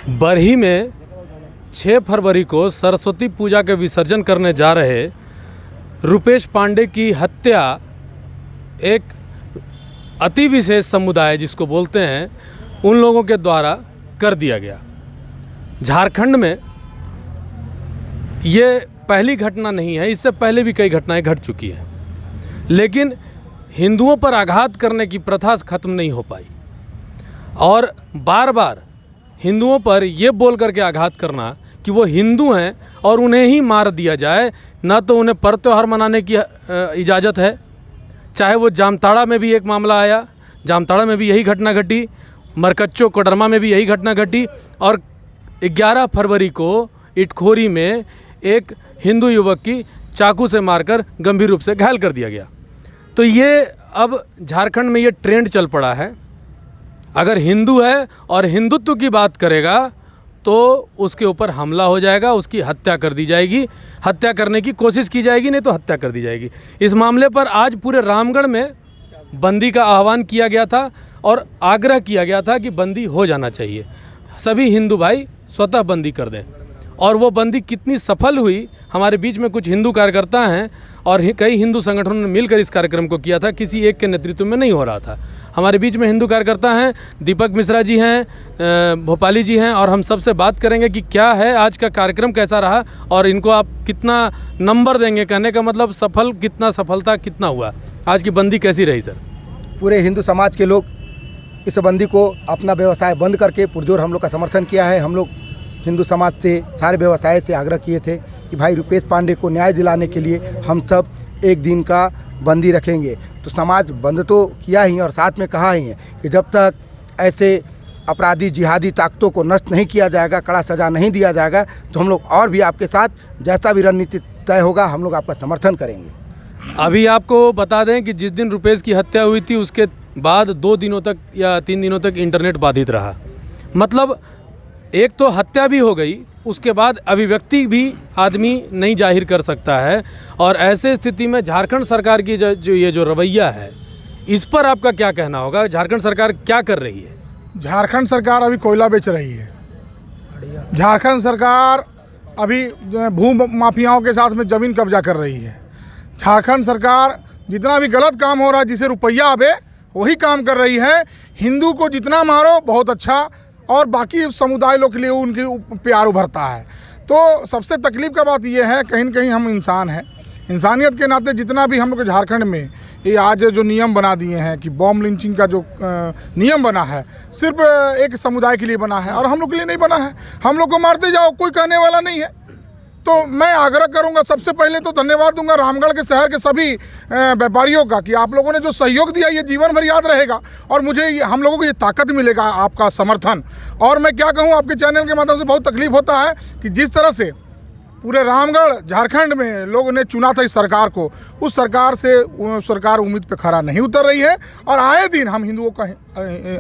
बरही में 6 फरवरी को सरस्वती पूजा के विसर्जन करने जा रहे रुपेश पांडे की हत्या एक अति विशेष समुदाय जिसको बोलते हैं उन लोगों के द्वारा कर दिया गया। झारखंड में ये पहली घटना नहीं है, इससे पहले भी कई घटनाएं घट चुकी हैं, लेकिन हिंदुओं पर आघात करने की प्रथा ख़त्म नहीं हो पाई और बार बार हिंदुओं पर ये बोल करके आघात करना कि वो हिंदू हैं और उन्हें ही मार दिया जाए, ना तो उन्हें पर्व त्योहार मनाने की इजाज़त है। चाहे वो जामताड़ा में भी एक मामला आया, जामताड़ा में भी यही घटना घटी, मरकच्चो कोडरमा में भी यही घटना घटी और 11 फरवरी को इटखोरी में एक हिंदू युवक की चाकू से मारकर गंभीर रूप से घायल कर दिया गया। तो ये अब झारखंड में ये ट्रेंड चल पड़ा है, अगर हिंदू है और हिंदुत्व की बात करेगा तो उसके ऊपर हमला हो जाएगा, उसकी हत्या कर दी जाएगी, हत्या करने की कोशिश की जाएगी, नहीं तो हत्या कर दी जाएगी। इस मामले पर आज पूरे रामगढ़ में बंदी का आह्वान किया गया था और आग्रह किया गया था कि बंदी हो जाना चाहिए, सभी हिंदू भाई स्वतः बंदी कर दें। और वो बंदी कितनी सफल हुई, हमारे बीच में कुछ हिंदू कार्यकर्ता हैं और कई हिंदू संगठनों ने मिलकर इस कार्यक्रम को किया था, किसी एक के नेतृत्व में नहीं हो रहा था। हमारे बीच में हिंदू कार्यकर्ता हैं, दीपक मिश्रा जी हैं, भोपाली जी हैं, और हम सबसे बात करेंगे कि क्या है आज का कार्यक्रम, कैसा रहा और इनको आप कितना नंबर देंगे, कहने का मतलब सफल कितना, सफलता कितना हुआ, आज की बंदी कैसी रही सर? पूरे हिंदू समाज के लोग इस बंदी को अपना व्यवसाय बंद करके पुरजोर हम लोग का समर्थन किया है। हम लोग हिंदू समाज से, सारे व्यवसाय से आग्रह किए थे कि भाई रुपेश पांडे को न्याय दिलाने के लिए हम सब एक दिन का बंदी रखेंगे। तो समाज बंद तो किया ही और साथ में कहा ही है कि जब तक ऐसे अपराधी जिहादी ताकतों को नष्ट नहीं किया जाएगा, कड़ा सज़ा नहीं दिया जाएगा, तो हम लोग और भी आपके साथ जैसा भी रणनीति तय होगा हम लोग आपका समर्थन करेंगे। अभी आपको बता दें कि जिस दिन रुपेश की हत्या हुई थी उसके बाद 2 दिनों तक या 3 दिनों तक इंटरनेट बाधित रहा। मतलब एक तो हत्या भी हो गई, उसके बाद अभिव्यक्ति भी आदमी नहीं जाहिर कर सकता है, और ऐसे स्थिति में झारखंड सरकार की जो रवैया है, इस पर आपका क्या कहना होगा? झारखंड सरकार क्या कर रही है? झारखंड सरकार अभी कोयला बेच रही है। झारखंड सरकार अभी भू माफियाओं के साथ में ज़मीन कब्जा कर रही है। झारखंड सरकार जितना भी गलत काम हो रहा है, जिसे रुपया आवे वही काम कर रही है। हिंदू को जितना मारो बहुत अच्छा, और बाकी समुदाय लोग के लिए उनकी प्यार उभरता है। तो सबसे तकलीफ़ का बात यह है, कहीं न कहीं हम इंसान हैं, इंसानियत के नाते जितना भी हम लोग झारखंड में ये आज जो नियम बना दिए हैं कि बॉम्ब लिंचिंग का जो नियम बना है सिर्फ एक समुदाय के लिए बना है और हम लोग के लिए नहीं बना है। हम लोग को मारते जाओ, कोई कहने वाला नहीं है। तो मैं आग्रह करूंगा, सबसे पहले तो धन्यवाद दूंगा रामगढ़ के शहर के सभी व्यापारियों का कि आप लोगों ने जो सहयोग दिया ये जीवन भर याद रहेगा और मुझे हम लोगों को ये ताकत मिलेगा, आपका समर्थन। और मैं क्या कहूँ, आपके चैनल के माध्यम से बहुत तकलीफ होता है कि जिस तरह से पूरे रामगढ़ झारखंड में लोगों ने चुना था इस सरकार को, उस सरकार से सरकार उम्मीद पे खरा नहीं उतर रही है और आए दिन हम हिंदुओं का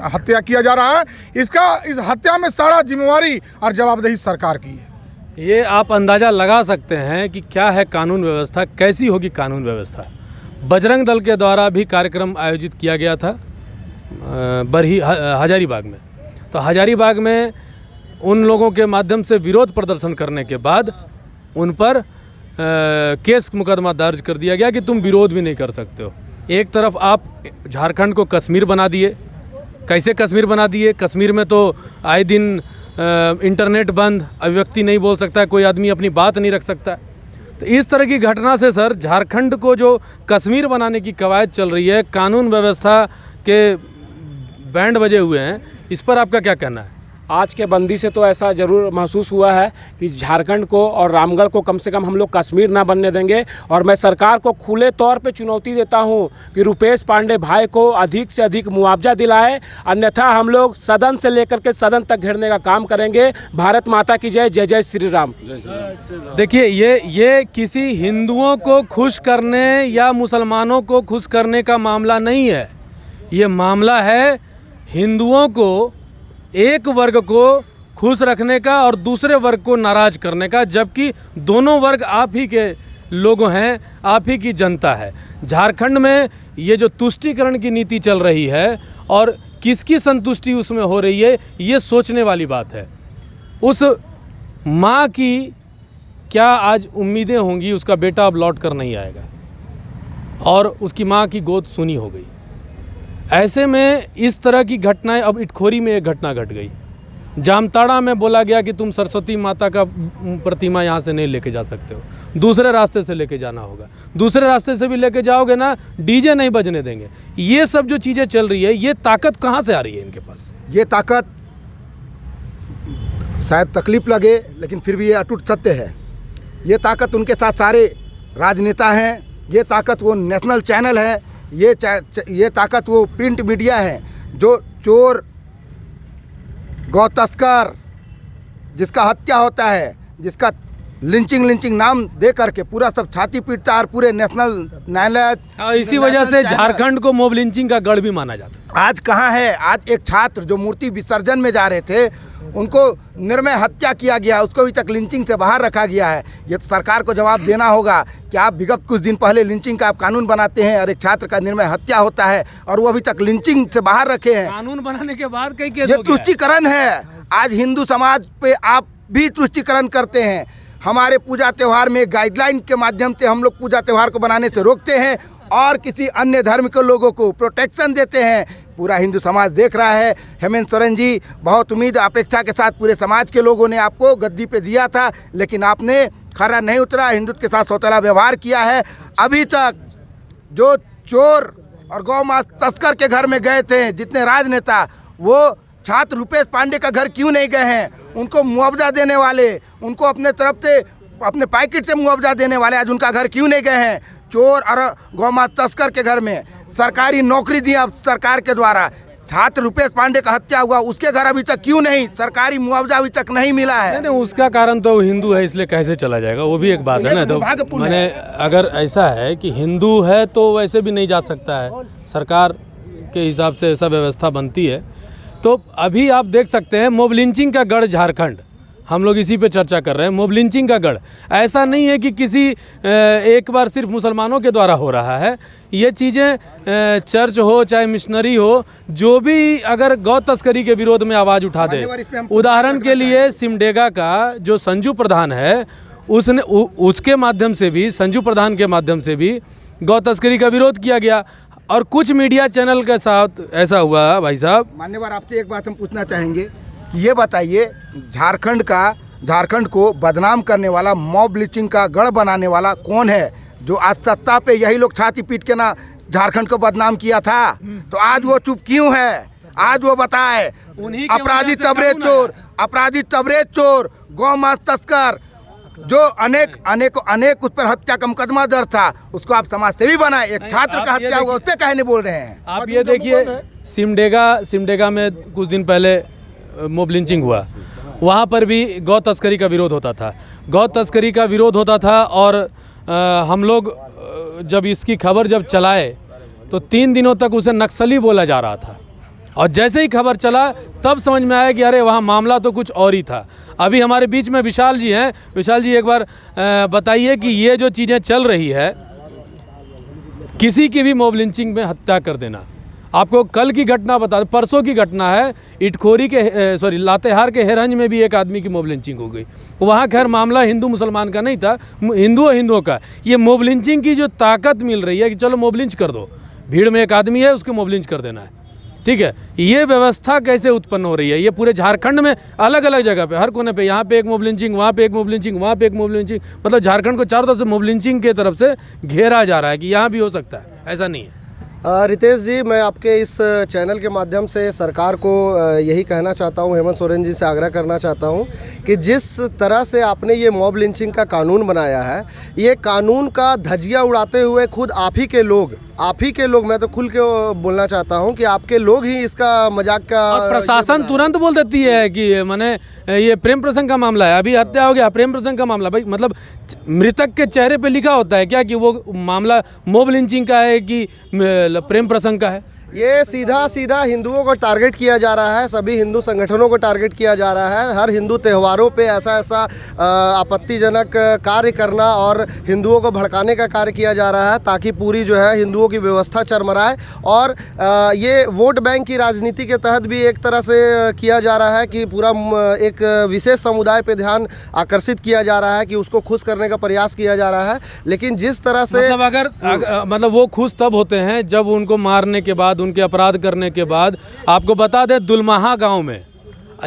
हत्या किया जा रहा है। इस हत्या में सारा जिम्मेवारी और जवाबदेही सरकार की है। ये आप अंदाज़ा लगा सकते हैं कि क्या है कानून व्यवस्था, कैसी होगी कानून व्यवस्था। बजरंग दल के द्वारा भी कार्यक्रम आयोजित किया गया था बरही हजारीबाग में। तो हजारीबाग में उन लोगों के माध्यम से विरोध प्रदर्शन करने के बाद उन पर केस मुकदमा दर्ज कर दिया गया कि तुम विरोध भी नहीं कर सकते हो। एक तरफ आप झारखंड को कश्मीर बना दिए। कैसे कश्मीर बना दिए? कश्मीर में तो आए दिन इंटरनेट बंद, अभिव्यक्ति नहीं बोल सकता है, कोई आदमी अपनी बात नहीं रख सकता। तो इस तरह की घटना से सर झारखंड को जो कश्मीर बनाने की कवायद चल रही है, कानून व्यवस्था के बैंड बजे हुए हैं, इस पर आपका क्या कहना है? आज के बंदी से तो ऐसा ज़रूर महसूस हुआ है कि झारखंड को और रामगढ़ को कम से कम हम लोग कश्मीर ना बनने देंगे। और मैं सरकार को खुले तौर पे चुनौती देता हूं कि रुपेश पांडे भाई को अधिक से अधिक मुआवजा दिलाए, अन्यथा हम लोग सदन से लेकर के सदन तक घेरने का काम करेंगे। भारत माता की जय, जय जय श्री राम। देखिए, ये किसी हिंदुओं को खुश करने या मुसलमानों को खुश करने का मामला नहीं है। ये मामला है हिंदुओं को, एक वर्ग को खुश रखने का और दूसरे वर्ग को नाराज़ करने का, जबकि दोनों वर्ग आप ही के लोग हैं, आप ही की जनता है। झारखंड में ये जो तुष्टीकरण की नीति चल रही है और किसकी संतुष्टि उसमें हो रही है, ये सोचने वाली बात है। उस माँ की क्या आज उम्मीदें होंगी, उसका बेटा अब लौट कर नहीं आएगा और उसकी माँ की गोद सूनी हो गई। ऐसे में इस तरह की घटनाएं, अब इटखोरी में एक घटना घट गई, जामताड़ा में बोला गया कि तुम सरस्वती माता का प्रतिमा यहाँ से नहीं लेके जा सकते हो, दूसरे रास्ते से लेके जाना होगा। दूसरे रास्ते से भी लेके जाओगे ना, डीजे नहीं बजने देंगे। ये सब जो चीज़ें चल रही है, ये ताकत कहाँ से आ रही है इनके पास? ये ताकत शायद तकलीफ लगे, लेकिन फिर भी ये अटूट सत्य है। ये ताकत उनके साथ सारे राजनेता हैं, ये ताकत वो नेशनल चैनल है, ये ताकत वो प्रिंट मीडिया है जो चोर, गौ तस्कर, जिसका हत्या होता है, जिसका लिंचिंग नाम दे करके पूरा सब छाती पीटता है और पूरे नेशनल न्यायालय। इसी वजह से झारखंड को मॉब लिंचिंग का गढ़ भी माना जाता है। आज कहाँ है? आज एक छात्र जो मूर्ति विसर्जन में जा रहे थे, उनको निर्मय हत्या किया गया, उसको अभी तक लिंचिंग से बाहर रखा गया है। ये तो सरकार को जवाब देना होगा कि आप विगत कुछ दिन पहले लिंचिंग का आप कानून बनाते हैं और एक छात्र का निर्मय हत्या होता है और वो अभी तक लिंचिंग से बाहर रखे हैं। कानून बनाने के बाद कई केस ये तुष्टीकरण है। आज हिंदू समाज पे आप भी तुष्टीकरण करते हैं। हमारे पूजा त्यौहार में गाइडलाइन के माध्यम से हम लोग पूजा त्यौहार को बनाने से रोकते हैं और किसी अन्य धर्म के लोगों को प्रोटेक्शन देते हैं। पूरा हिंदू समाज देख रहा है। हेमंत सोरेन जी, बहुत उम्मीद अपेक्षा के साथ पूरे समाज के लोगों ने आपको गद्दी पे दिया था, लेकिन आपने खरा नहीं उतरा, हिंदुत्व के साथ सौतेला व्यवहार किया है। अभी तक जो चोर और गौ मांस तस्कर के घर में गए थे, जितने राजनेता, वो छात्र रुपेश पांडे का घर क्यों नहीं गए हैं? उनको मुआवजा देने वाले, उनको अपने तरफ से अपने पैकेट से मुआवजा देने वाले आज उनका घर क्यों नहीं गए हैं? चोर और गौमांस तस्कर के घर में सरकारी नौकरी दी अब सरकार के द्वारा, छात्र रुपेश पांडे का हत्या हुआ, उसके घर अभी तक क्यों नहीं सरकारी मुआवजा अभी तक नहीं मिला है? नहीं, उसका कारण तो हिंदू है इसलिए कैसे चला जाएगा, वो भी एक बात है ना। तो मैंने अगर ऐसा है कि हिंदू है तो वैसे भी नहीं जा सकता है, सरकार के हिसाब से ऐसा व्यवस्था बनती है। तो अभी आप देख सकते हैं मॉब लिंचिंग का गढ़ झारखंड, हम लोग इसी पे चर्चा कर रहे हैं। मॉब लिंचिंग का गढ़ ऐसा नहीं है कि किसी एक बार सिर्फ मुसलमानों के द्वारा हो रहा है। ये चीज़ें चर्च हो चाहे मिशनरी हो, जो भी अगर गौ तस्करी के विरोध में आवाज़ उठा दे, उदाहरण के लिए सिमडेगा का जो संजू प्रधान है, उसने उसके माध्यम से भी, संजू प्रधान के माध्यम से भी गौ तस्करी का विरोध किया गया। और कुछ मीडिया चैनल के साथ ऐसा हुआ भाई साहब। मान्यवर, आपसे एक बात हम पूछना चाहेंगे, ये बताइए झारखंड को बदनाम करने वाला, मॉब लिंचिंग का गढ़ बनाने वाला कौन है? जो आज सत्ता पे यही लोग छाती पीट के ना झारखंड को बदनाम किया था, तो आज वो चुप क्यों है? आज वो बताए। अपराधी तबरेज चोर, गौ मांस तस्कर, जो अनेक उस पर हत्या का मुकदमा दर्ज था, उसको आप समाज सेवी बनाए। एक छात्र का हत्या हुआ, उस पर कहने बोल रहे हैं आप। ये देखिए, सिमडेगा में कुछ दिन पहले मॉब लिंचिंग हुआ, वहाँ पर भी गौ तस्करी का विरोध होता था। गौ तस्करी का विरोध होता था और हम लोग जब इसकी खबर जब चलाए तो 3 दिनों तक उसे नक्सली बोला जा रहा था, और जैसे ही खबर चला तब समझ में आया कि अरे वहाँ मामला तो कुछ और ही था। अभी हमारे बीच में विशाल जी हैं। विशाल जी, एक बार बताइए कि ये जो चीज़ें चल रही है, किसी की भी मॉब लिंचिंग में हत्या कर देना, आपको कल की घटना बता, परसों की घटना है, इटखोरी के लातेहार के हेरंज में भी एक आदमी की मॉब लिंचिंग हो गई। वहाँ खैर मामला हिंदू मुसलमान का नहीं था, हिंदुओं का। ये मॉब लिंचिंग की जो ताकत मिल रही है कि चलो मॉब लिंच कर दो, भीड़ में एक आदमी है उसको मॉब लिंच कर देना है, ठीक है। ये व्यवस्था कैसे उत्पन्न हो रही है? ये पूरे झारखंड में अलग अलग जगह पे, हर कोने पे, यहाँ पे एक मॉब लिंचिंग, वहाँ पे एक मॉब लिंचिंग, वहाँ पे एक मॉब लिंचिंग, मतलब झारखंड को चारों तरफ से मॉब लिंचिंग के तरफ से घेरा जा रहा है कि यहाँ भी हो सकता है, ऐसा नहीं है। रितेश जी, मैं आपके इस चैनल के माध्यम से सरकार को यही कहना चाहता हूँ, हेमंत सोरेन जी से आग्रह करना चाहता हूँ कि जिस तरह से आपने ये मॉब लिंचिंग का कानून बनाया है, ये कानून का धज्जियाँ उड़ाते हुए खुद आप ही के लोग, मैं तो खुल के बोलना चाहता हूँ कि आपके लोग ही इसका मजाक का, प्रशासन तुरंत बोल देती है कि माने ये प्रेम प्रसंग का मामला है, अभी हत्या हो गया, प्रेम प्रसंग का मामला। भाई मतलब मृतक के चेहरे पे लिखा होता है क्या कि वो मामला मॉब लिंचिंग का है कि प्रेम प्रसंग का है? ये सीधा सीधा हिंदुओं को टारगेट किया जा रहा है, सभी हिंदू संगठनों को टारगेट किया जा रहा है। हर हिंदू त्योहारों पे ऐसा आपत्तिजनक कार्य करना और हिंदुओं को भड़काने का कार्य किया जा रहा है ताकि पूरी जो है हिंदुओं की व्यवस्था चरमराए। और ये वोट बैंक की राजनीति के तहत भी एक तरह से किया जा रहा है कि पूरा एक विशेष समुदाय पे ध्यान आकर्षित किया जा रहा है कि उसको खुश करने का प्रयास किया जा रहा है। लेकिन जिस तरह से मतलब वो खुश तब होते हैं जब उनको मारने के बाद, उनके अपराध करने के बाद। आपको बता दें, दुलमाहा गांव में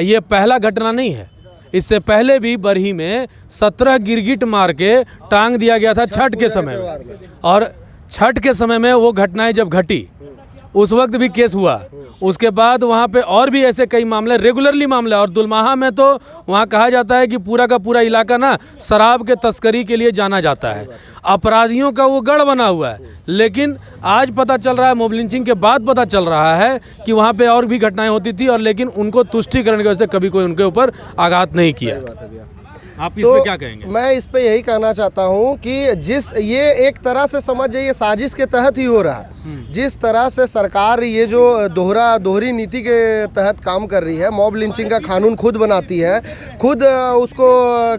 ये पहला घटना नहीं है, इससे पहले भी बरही में 17 गिरगिट मार के टांग दिया गया था छठ के समय में। और छठ के समय में वो घटनाएं जब घटी उस वक्त भी केस हुआ। उसके बाद वहाँ पे और भी ऐसे कई मामले, रेगुलरली मामले। और दुलमाहा में तो वहाँ कहा जाता है कि पूरा का पूरा इलाका ना शराब के तस्करी के लिए जाना जाता है, अपराधियों का वो गढ़ बना हुआ है। लेकिन आज पता चल रहा है, मॉब लिंचिंग के बाद पता चल रहा है कि वहाँ पे और भी घटनाएं होती थी, और लेकिन उनको तुष्टिकरण की वजह से कभी कोई उनके ऊपर आघात नहीं किया। आप इस पे क्या कहेंगे? मैं इस पे यही कहना चाहता हूँ कि ये एक तरह से समझ जाइए साजिश के तहत ही हो रहा है। जिस तरह से सरकार ये जो दोहरी नीति के तहत काम कर रही है, मॉब लिंचिंग का कानून खुद बनाती है, खुद उसको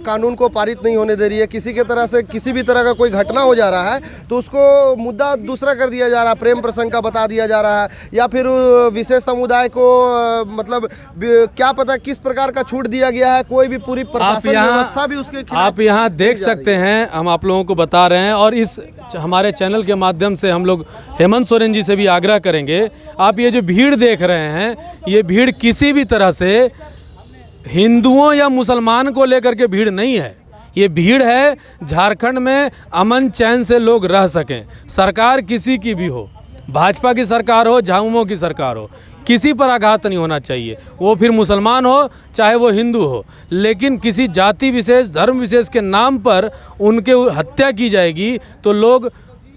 कानून को पारित नहीं होने दे रही है। किसी के तरह से किसी भी तरह का कोई घटना हो जा रहा है तो उसको मुद्दा दूसरा कर दिया जा रहा है, प्रेम प्रसंग का बता दिया जा रहा है, या फिर विशेष समुदाय को मतलब क्या पता किस प्रकार का छूट दिया गया है। कोई भी पूरी प्रशासन व्यवस्था भी उसके खिलाफ आप यहाँ देख सकते हैं, हम आप लोगों को बता रहे हैं। और इस हमारे चैनल के माध्यम से हम लोग हेमंत सोरेन जी से भी आग्रह करेंगे, आप ये जो भीड़ देख रहे हैं, ये भीड़ किसी भी तरह से हिंदुओं या मुसलमान को लेकर के भीड़ नहीं है। ये भीड़ है झारखंड में अमन चैन से लोग रह सकें। सरकार किसी की भी हो, भाजपा की सरकार हो, झामुमो की सरकार हो, किसी पर आघात नहीं होना चाहिए। वो फिर मुसलमान हो चाहे वो हिंदू हो, लेकिन किसी जाति विशेष, धर्म विशेष के नाम पर उनके हत्या की जाएगी तो लोग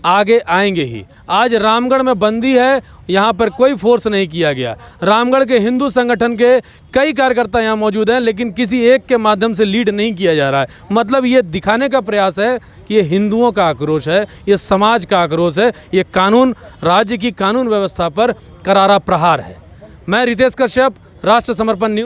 आगे आएंगे ही। आज रामगढ़ में बंदी है, यहाँ पर कोई फोर्स नहीं किया गया। रामगढ़ के हिंदू संगठन के कई कार्यकर्ता यहाँ मौजूद हैं, लेकिन किसी एक के माध्यम से लीड नहीं किया जा रहा है। मतलब ये दिखाने का प्रयास है कि ये हिंदुओं का आक्रोश है, ये समाज का आक्रोश है, ये कानून, राज्य की कानून व्यवस्था पर करारा प्रहार है। मैं रितेश कश्यप, राष्ट्र समर्पण न्यूज़।